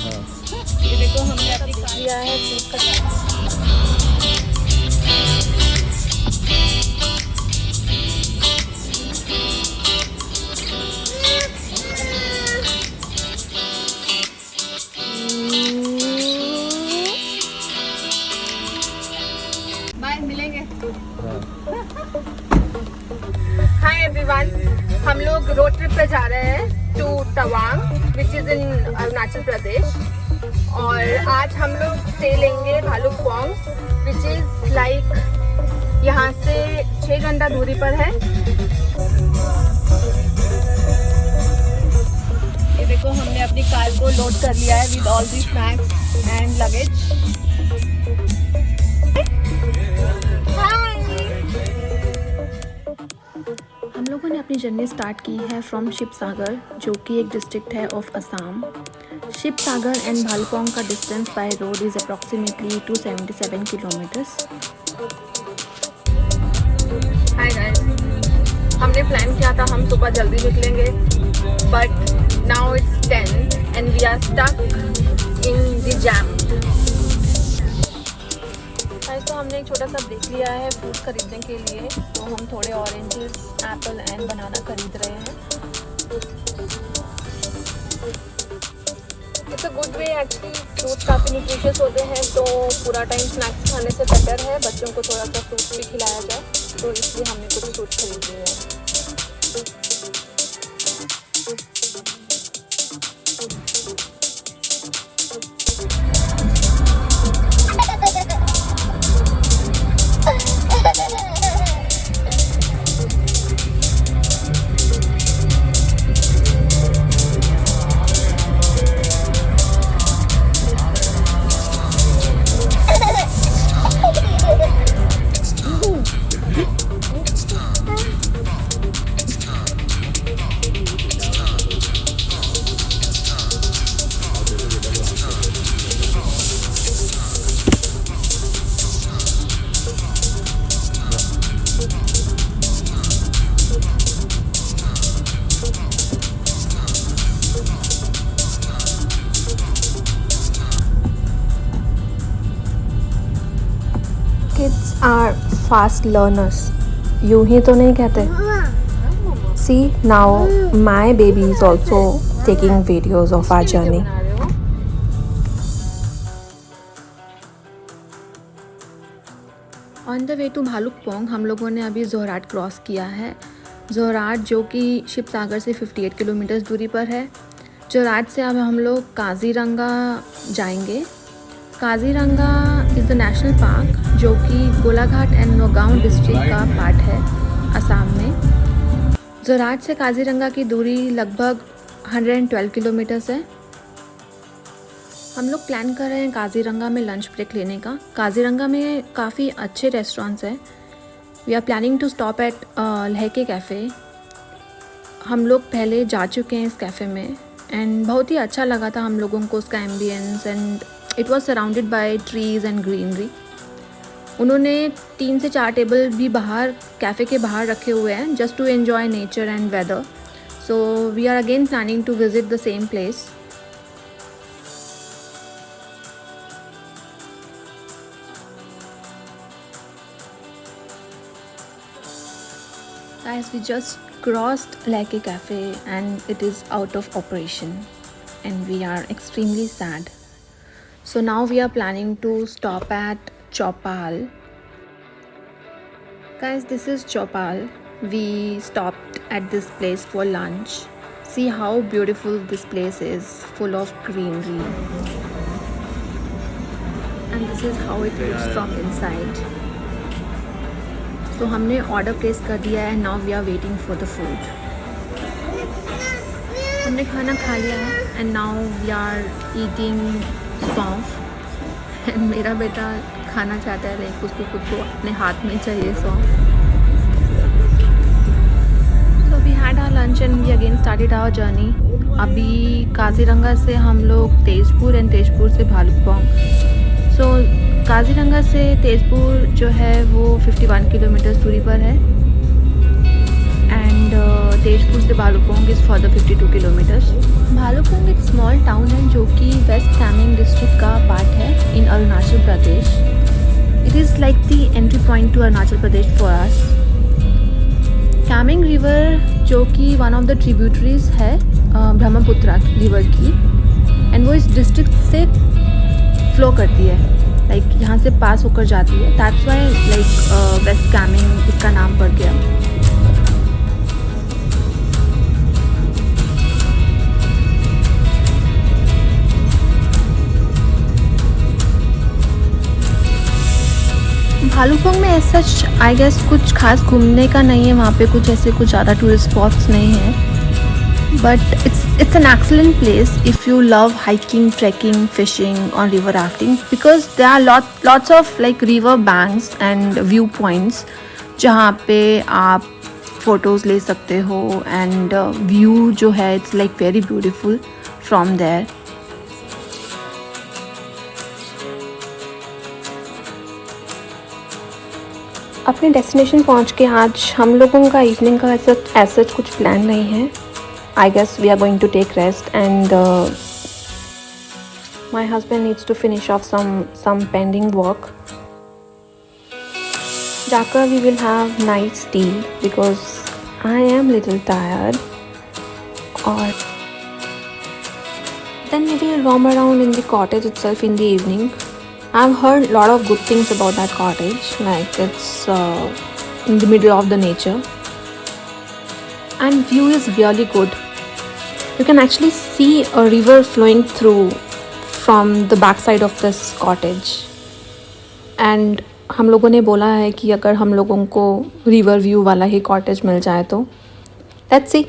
ये देखो हमने अभी लिया है फूड का। बाय, मिलेंगे। हाय एवरीवन, हम लोग रोड ट्रिप पे जा रहे हैं to Tawang which is in Arunachal Pradesh. और आज हम लोग स्टे लेंगे भालुकपोंग विच इज लाइक यहाँ से 6 घंटा दूरी पर है। ये देखो हमने अपनी कार को लोड कर लिया है with all the snacks and luggage. हम लोगों ने अपनी जर्नी स्टार्ट की है फ्रॉम शिवसागर, जो कि एक डिस्ट्रिक्ट है ऑफ असम। शिवसागर एंड भालुकपोंग का distance by road is approximately 277 kilometres. Hi guys, हमने प्लान किया था हम सुबह जल्दी निकलेंगे, but now it's 10 and we are stuck in the jam. तो हमने एक छोटा सा ब्रेक लिया है फूड खरीदने के लिए, तो हम थोड़े ऑरेंजेस, एप्पल एंड बनाना खरीद रहे हैं। It's a good way actually, fruits काफ़ी न्यूट्रिशियस होते हैं, तो पूरा टाइम स्नैक्स खाने से बेटर है बच्चों को थोड़ा सा फ्रूट्स भी खिलाया जाए, तो इसलिए हमने कुछ फ्रूट्स खरीद लिए हैं। Kids are fast learners. यूं ही तो नहीं कहते। See, now my baby is also taking videos of our journey. On the way to Bhalukpong हम लोगों ने अभी जोरहाट क्रॉस किया है। जोरहाट जो कि शिवसागर से 58 किलोमीटर दूरी पर है। जोरहाट से अब हम लोग काजीरंगा जाएंगे। Kaziranga is the national park जो कि गोलाघाट एंड नौगांव डिस्ट्रिक्ट का पार्ट है असम में। जोरहाट से काजीरंगा की दूरी लगभग 112 किलोमीटर्स है। हम लोग प्लान कर रहे हैं काजीरंगा में लंच ब्रेक लेने का। काजीरंगा में काफ़ी अच्छे रेस्टोरेंट्स हैं। We are planning to stop at Lahke cafe. हम लोग पहले जा चुके हैं इस कैफ़े में एंड बहुत ही अच्छा लगा था हम लोगों को उसका ambience, and it was surrounded by trees and greenery. उन्होंने 3 से 4 टेबल भी बाहर कैफ़े के बाहर रखे हुए हैं just to enjoy nature and weather. So we are again planning to visit the same place. Guys, we just crossed Lehke Cafe and it is out of operation and we are extremely sad. So now we are planning to stop at Chopal. Guys, this is Chopal. We stopped at this place for lunch. See how beautiful this place is, full of greenery. And this is how it looks from inside. तो हमने order place कर दिया है। Now we are waiting for the food. हमने खाना खा लिया है and now we are eating सौंफ। एंड मेरा बेटा खाना चाहता है, लाइक उसको खुद को अपने हाथ में चाहिए सौंफ। So we had our lunch and we again started our journey. अभी काजीरंगा से हम लोग तेजपुर एंड तेजपुर से भालुकपोंग। सो काजीरंगा से तेजपुर जो है वो 51 किलोमीटर दूरी पर है एंड तेजपुर से Bhalukpong is for the 52 kilometres. Bhalukpong एक स्मॉल टाउन है जो कि वेस्ट डिस्ट्रिक्ट का पार्ट है in Arunachal Pradesh. It is like the entry point to Arunachal Pradesh for us. Kameng river जो कि वन ऑफ द ट्रिब्यूटरीज है ब्रह्मपुत्रा रिवर की, एंड वो इस डिस्ट्रिक्ट से फ्लो करती है, लाइक यहाँ से पास होकर जाती है. That's why like West Kameng इसका नाम पड़ गया. भालुकपोंग में ऐसा आई गेस कुछ खास घूमने का नहीं है. वहाँ पे कुछ ऐसे कुछ ज़्यादा टूरिस्ट स्पॉट्स नहीं हैं, but it's an excellent place if you love hiking, trekking, fishing or river rafting, because there are lots of like river banks and viewpoints जहाँ पे आप photos ले सकते हो, and view जो है it's like very beautiful from there. अपने destination पहुँच के आज हम लोगों का इवनिंग का ऐसा कुछ प्लान नहीं है. I guess we are going to take rest, and my husband needs to finish off some pending work. जाकर we will have nice tea because I am little tired. Or then we will roam around in the cottage itself in the evening. I've heard a lot of good things about that cottage, like it's in the middle of the nature, and view is really good. You can actually see a river flowing through from the back side of this cottage. And हम लोगों ने बोला है कि अगर हम लोगों को river view वाला ही cottage मिल जाए तो let's see.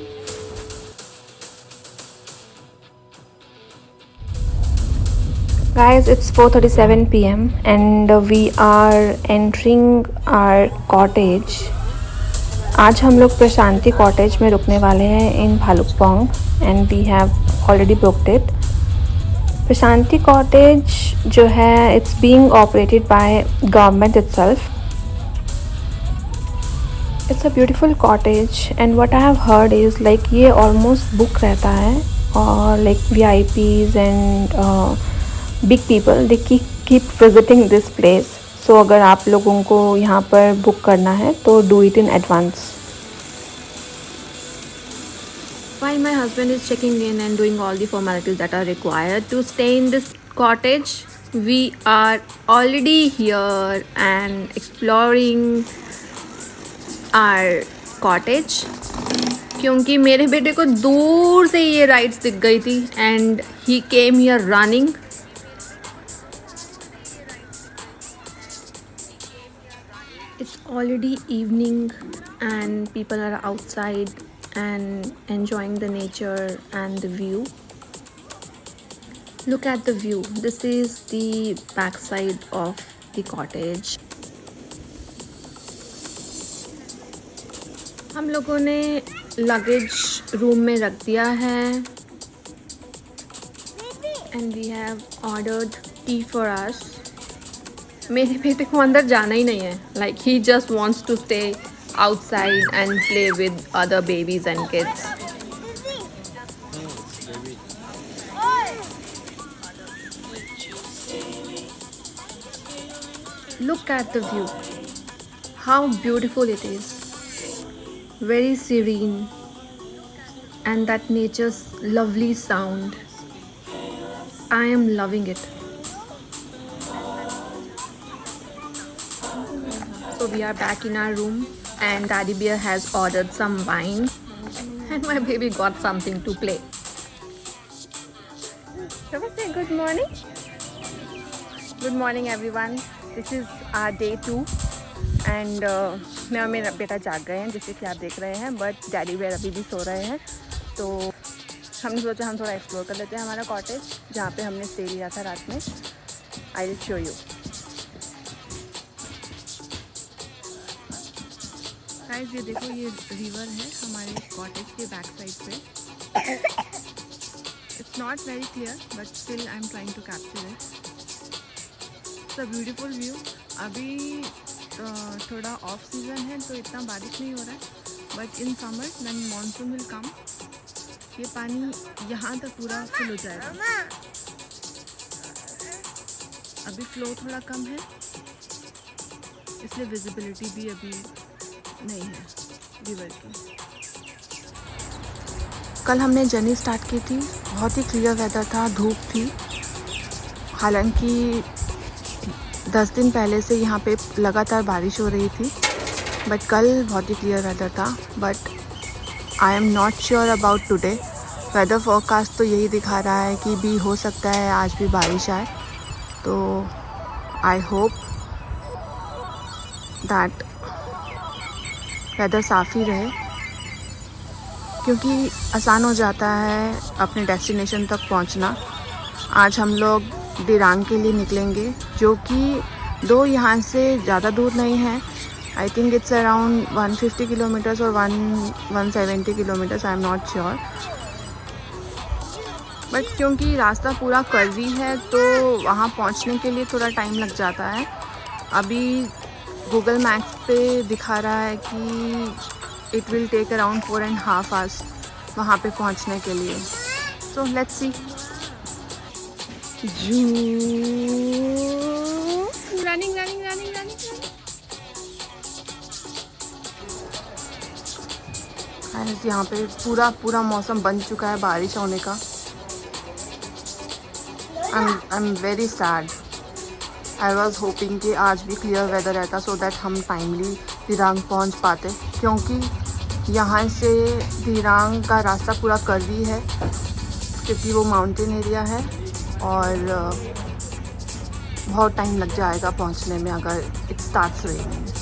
Guys, it's 4:37 p.m. and we are entering our cottage. आज हम लोग प्रशांति कॉटेज में रुकने वाले हैं in Bhalukpong, and we have already booked it. Prashanti cottage जो है it's being operated by government itself. It's a beautiful cottage, and what I have heard is like ये ऑलमोस्ट बुक रहता है, और like VIPs and big people they keep visiting this place. So अगर आप लोगों को यहाँ पर बुक करना है तो do it in advance. While my husband is checking in and doing all the formalities that are required to stay in this cottage, we are already here and exploring our cottage. क्योंकि मेरे बेटे को दूर से ये rides दिख गई थी and he came here running. It's already evening and people are outside and enjoying the nature and the view. Look at the view. This is the back side of the cottage. हम लोगों ने luggage room में रख दिया है, and we have ordered tea for us. मेरे बेटे को अंदर जाना ही नहीं है, like he just wants to stay outside and play with other babies and kids. Look at the view. How beautiful it is. Very serene, and that nature's lovely sound. I am loving it. So we are back in our room, and Daddy Bear has ordered some wine, and my baby got something to play. So we say good morning. Good morning everyone. This is our day 2, and मैं और मेरा बेटा जाग गए हैं जैसे कि आप देख रहे हैं, बट डैडी बेयर अभी भी सो रहे हैं. तो हमने सोचा हम थोड़ा एक्सप्लोर कर लेते हैं हमारा कॉटेज जहाँ पे हमने स्टे लिया था रात में. I will show you. Guys ये देखो, ये रिवर है हमारे कॉटेज के बैक साइड पे. It's not very clear but still I am trying to capture it. It's a beautiful view. अभी थोड़ा ऑफ सीज़न है तो इतना बारिश नहीं हो रहा है, but in summer when monsoon will come ये पानी यहाँ तक पूरा फुल हो जाएगा. अभी फ्लो थोड़ा कम है, इसलिए विजिबिलिटी भी अभी नहीं है रिवर की। कल हमने जर्नी स्टार्ट की थी, बहुत ही क्लियर वेदर था, धूप थी। हालांकि 10 दिन पहले से यहाँ पे लगातार बारिश हो रही थी, बट कल बहुत ही क्लियर वेदर था। But I am not sure about today. Weather forecast तो यही दिखा रहा है कि भी हो सकता है आज भी बारिश आए, तो आई होप दैट वेदर साफ़ ही रहे, क्योंकि आसान हो जाता है अपने डेस्टिनेशन तक पहुंचना। आज हम लोग दिरांग के लिए निकलेंगे, जो कि दो यहाँ से ज़्यादा दूर नहीं है। I think it's around 150 kilometres और 170 kilometres, I am not sure. But क्योंकि रास्ता पूरा कर्वी है तो वहाँ पहुँचने के लिए थोड़ा टाइम लग जाता है। अभी गूगल मैप्स पे दिखा रहा है कि it will take around 4.5 hours वहाँ पे पहुँचने के लिए। So let's see. Running running running running. यहाँ पे पूरा मौसम बन चुका है बारिश होने का। I am very sad. I was hoping कि आज भी क्लियर वेदर रहता, सो दैट हम टाइमली दिरांग पहुंच पाते, क्योंकि यहाँ से दिरांग का रास्ता पूरा कर्वी है, क्योंकि वो माउंटेन एरिया है और बहुत टाइम लग जाएगा पहुंचने में अगर इट स्टार्ट्स रेनिंग।